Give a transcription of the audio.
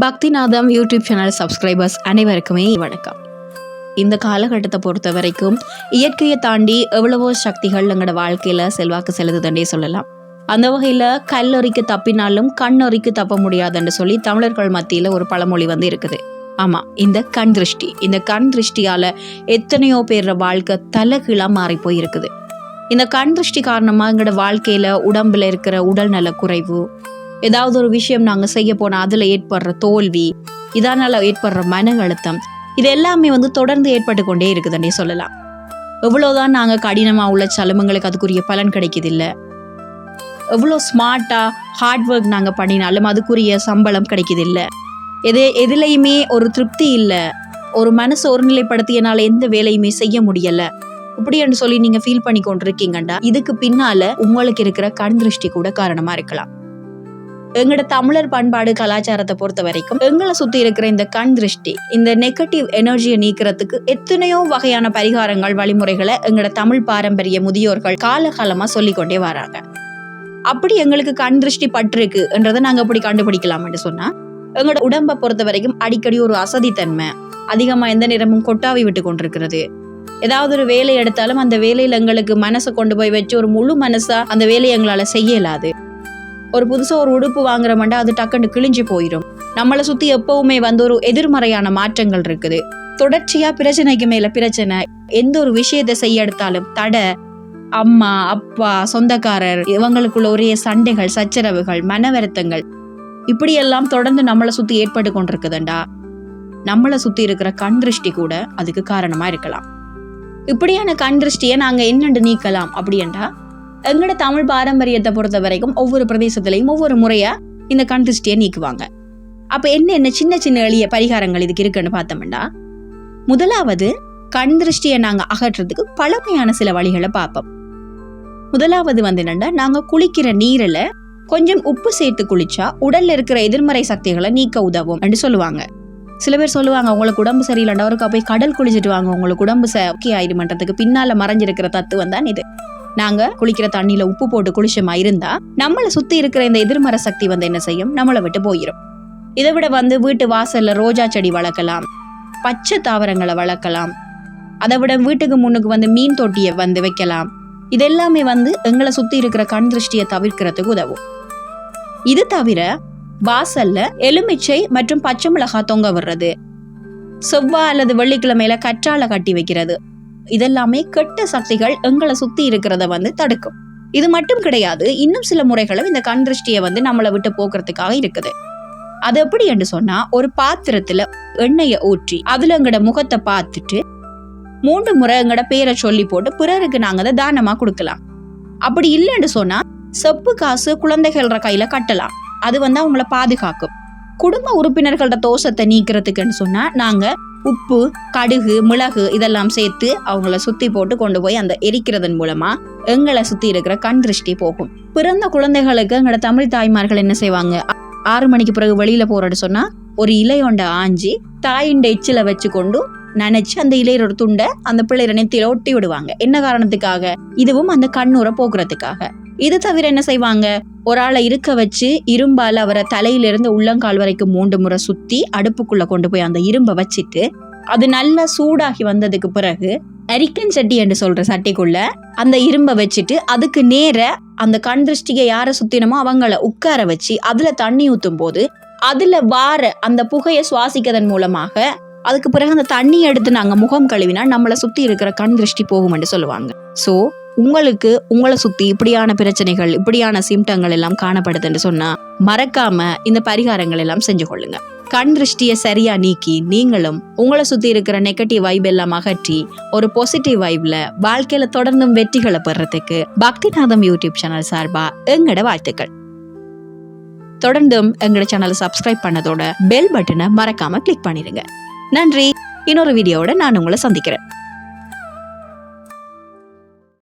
பக்திநாதம் YouTube channel subscribers அனைவருக்குமே வணக்கம். இந்த காலகட்டத்தை பொறுத்த வரைக்கும் இயற்கையை தாண்டி எவ்வளவோ சக்திகள் எங்களோட வாழ்க்கையில் செல்வாக்கு செலுத்துதுன்னே சொல்லலாம். அந்த வகையில் கல்லறிக்கு தப்பினாலும் கண்ணொறிக்கு தப்ப முடியாதுன்னு சொல்லி தமிழர்கள் மத்தியில் ஒரு பழமொழி இருக்குது. ஆமாம், இந்த கண் திருஷ்டியால் எத்தனையோ பேர் வாழ்க்கை தலைகீழாக மாறி போயிருக்குது. இந்த கண் திருஷ்டி காரணமாக எங்களோட வாழ்க்கையில் உடம்புல இருக்கிற உடல் நல குறைவு, ஏதாவது ஒரு விஷயம் நாங்கள் செய்ய போனால் அதில் ஏற்படுற தோல்வி, இதனால் ஏற்படுற மன அழுத்தம், இது எல்லாமே தொடர்ந்து ஏற்பட்டு கொண்டே இருக்குதுன்னே சொல்லலாம். எவ்வளோதான் நாங்கள் கடினமாக உழைச்சாலும் எங்களுக்கு அதுக்குரிய பலன் கிடைக்கிதில்லை. எவ்வளோ ஸ்மார்ட்டாக ஹார்ட் ஒர்க் நாங்கள் பண்ணினாலும் அதுக்குரிய சம்பளம் கிடைக்கிதில்லை. எதுலேயுமே ஒரு திருப்தி இல்லை. ஒரு மனசு ஒருநிலைப்படுத்தியனால எந்த வேலையுமே செய்ய முடியலை. இப்படின்னு சொல்லி நீங்கள் ஃபீல் பண்ணி கொண்டு இருக்கீங்கண்டா இதுக்கு பின்னால் உங்களுக்கு இருக்கிற கண் திருஷ்டி கூட காரணமாக இருக்கலாம். எங்களோட தமிழர் பண்பாடு கலாச்சாரத்தை பொறுத்த வரைக்கும் எங்களை சுற்றி இருக்கிற இந்த கண் திருஷ்டி, இந்த நெகட்டிவ் எனர்ஜியை நீக்கிறதுக்கு எத்தனையோ வகையான பரிகாரங்கள், வழிமுறைகளை எங்களோட தமிழ் பாரம்பரிய முதியோர்கள் காலகாலமாக சொல்லிக்கொண்டே வராங்க. அப்படி எங்களுக்கு கண் திருஷ்டி பட்டிருக்கு என்றதை நாங்கள் எப்படி கண்டுபிடிக்கலாம்னு சொன்னால், எங்களோட உடம்பை பொறுத்த வரைக்கும் அடிக்கடி ஒரு அசதித்தன்மை, அதிகமாக எந்த நேரமும் கொட்டாவி விட்டு கொண்டிருக்கிறது, ஏதாவது ஒரு வேலை எடுத்தாலும் அந்த வேலையில் எங்களுக்கு மனசை கொண்டு போய் வச்சு ஒரு முழு மனசா அந்த வேலையை எங்களால் செய்ய இயலாது. ஒரு புதுசாக ஒரு உடுப்பு வாங்குறோம்னா அது டக்குன்னு கிழிஞ்சு போயிடும். நம்மளை சுற்றி எப்பவுமே ஒரு எதிர்மறையான மாற்றங்கள் இருக்குது. தொடர்ச்சியாக பிரச்சனைக்கு மேலே பிரச்சனை, எந்த ஒரு விஷயத்தை செய்ய எடுத்தாலும் தடை, அம்மா அப்பா சொந்தக்காரர் இவங்களுக்குள்ள ஒரே சண்டைகள், சச்சரவுகள், மன வருத்தங்கள், இப்படியெல்லாம் தொடர்ந்து நம்மளை சுற்றி ஏற்பட்டு கொண்டிருக்குதுண்டா நம்மளை சுற்றி இருக்கிற கண் திருஷ்டி கூட அதுக்கு காரணமாக இருக்கலாம். இப்படியான கண் திருஷ்டியை நாங்கள் என்னென்று நீக்கலாம் அப்படின்டா, எங்களோட தமிழ் பாரம்பரியத்தை பொறுத்த வரைக்கும் ஒவ்வொரு பிரதேசத்திலையும் ஒவ்வொரு முறையா இந்த கண் திருஷ்டியை நீக்குவாங்க. அப்ப என்ன சின்ன சின்ன எளிய பரிகாரங்கள் இதுக்கு இருக்குன்னு பார்த்தோம்னா, முதலாவது கண் திருஷ்டியை நாங்க அகற்றுறதுக்கு பழமையான சில வழிகளை பார்ப்போம். முதலாவது என்னன்னா, நாங்க குளிக்கிற நீரில் கொஞ்சம் உப்பு சேர்த்து குளிச்சா உடல்ல இருக்கிற எதிர்மறை சக்திகளை நீக்க உதவும் என்று சொல்லுவாங்க. சில பேர் சொல்லுவாங்க, உங்களுக்கு உடம்பு சரியில்லைண்டா ஒருக்கா போய் கடல் குளிச்சுட்டு வாங்க, உங்களுக்கு உடம்பு ஓகே ஆயிடுமன்றதுக்கு பின்னால மறைஞ்சிருக்கிற தத்துவம் தான் இது. நாங்க குளிக்கிற தண்ணியில உப்பு போட்டு குளிச்சமா இருந்தா நம்மளை சுத்தி இருக்கிற இந்த எதிர்மறை சக்தி என்ன செய்யும், நம்மளை விட்டு போயிடும். இதை விட வீட்டு வாசல்ல ரோஜா செடி வளர்க்கலாம், பச்சை தாவரங்களை வளர்க்கலாம். அதை விட வீட்டுக்கு முன்னுக்கு மீன் தொட்டியை வைக்கலாம். இது எல்லாமே எங்களை சுத்தி இருக்கிற கண் திருஷ்டியை தவிர்க்கிறதுக்கு உதவும். இது தவிர வாசல்ல எலுமிச்சை மற்றும் பச்சை மிளகாய் தொங்க விடுறது, செவ்வாய் அல்லது வெள்ளிக்கிழமையில கற்றாழை கட்டி வைக்கிறது, இதெல்லாமே கெட்ட சக்திகள் எங்களை சுத்தி இருக்கிறத தடுக்கும். இது மட்டும் கிடையாது, இன்னும் சில முறைகளும் இந்த கண் திருஷ்டியை நம்மளை விட்டு போக்குறதுக்காக இருக்குது. அது எப்படி என்று சொன்னா, ஒரு பாத்திரத்துல எண்ணெயை ஊற்றி அதுல எங்கட முகத்தை பார்த்துட்டு 3 முறை எங்கட பேரை சொல்லி போட்டு பிறருக்கு நாங்க அதை தானமா கொடுக்கலாம். அப்படி இல்லைன்னு சொன்னா செப்பு காசு குழந்தைகள கையில கட்டலாம். அது அவங்கள பாதுகாக்கும். குடும்ப உறுப்பினர்களோட தோஷத்தை நீக்கிறதுக்குன்னு சொன்னா நாங்க உப்பு, கடுகு, மிளகு இதெல்லாம் சேர்த்து அவங்கள சுத்தி போட்டு கொண்டு போய் அந்த எரிக்கிறதன் மூலமா எங்களை சுத்தி இருக்கிற கண் திருஷ்டி போகும். பிறந்த குழந்தைகளுக்கு எங்களோட தமிழ் தாய்மார்கள் என்ன செய்வாங்க, 6 மணிக்கு பிறகு வெளியில போறன்னு சொன்னா ஒரு இலையொண்ட ஆஞ்சி தாயின் எச்சில வச்சு கொண்டு நினைச்சு அந்த இலையோட துண்டை அந்த பிள்ளைய நெத்தியில ஒட்டி விடுவாங்க. என்ன காரணத்துக்காக? இதுவும் அந்த கண்ணூரை போக்குறதுக்காக. இது தவிர என்ன செய்வாங்க, ஒரு ஆளை இருக்க வச்சு இரும்பால அவரை தலையிலிருந்து உள்ளங்கால் வரைக்கும் 3 முறை சுத்தி அடுப்புக்குள்ள கொண்டு போய் அந்த இரும்பை வச்சுட்டு அது நல்லா சூடாகி வந்ததுக்கு பிறகு அரிக்கன் சட்டி என்று சொல்ற சட்டிக்குள்ள அந்த இரும்பை வச்சுட்டு அதுக்கு நேர அந்த கண் திருஷ்டியை யாரை சுத்தினமோ அவங்கள உட்கார வச்சு அதுல தண்ணி ஊத்தும் போது அதுல வார அந்த புகையை சுவாசிக்கிறதன் மூலமாக அதுக்கு பிறகு அந்த தண்ணியை எடுத்து நாங்க முகம் கழுவினா நம்மளை சுத்தி இருக்கிற கண் திருஷ்டி போகும் என்று சொல்லுவாங்க. சோ உங்களுக்கு உங்களை சுத்தி இப்படியான பிரச்சனைகள், இப்படியான சிம்டங்கள் எல்லாம் காணப்படுதுன்னு சொன்னா மறக்காம இந்த பரிகாரங்கள் எல்லாம் செஞ்சு கொள்ளுங்க. கண் திருஷ்டியை சரியா நீக்கி நீங்களும் உங்களை சுத்தி இருக்கிற நெகட்டிவ் வைப் எல்லாம் அகற்றி ஒரு பாசிட்டிவ் வைப்ல வாழ்க்கையில தொடர்ந்தும் வெற்றிகளை பெறறதுக்கு பக்திநாதம் யூடியூப் சேனல் சார்பா எங்கட வாழ்த்துக்கள். தொடர்ந்தும் எங்கட சேனலை சப்ஸ்கிரைப் பண்ணதோட பெல் பட்டனை மறக்காம கிளிக் பண்ணிடுங்க. நன்றி. இன்னொரு வீடியோவோட நான் உங்களை சந்திக்கிறேன்.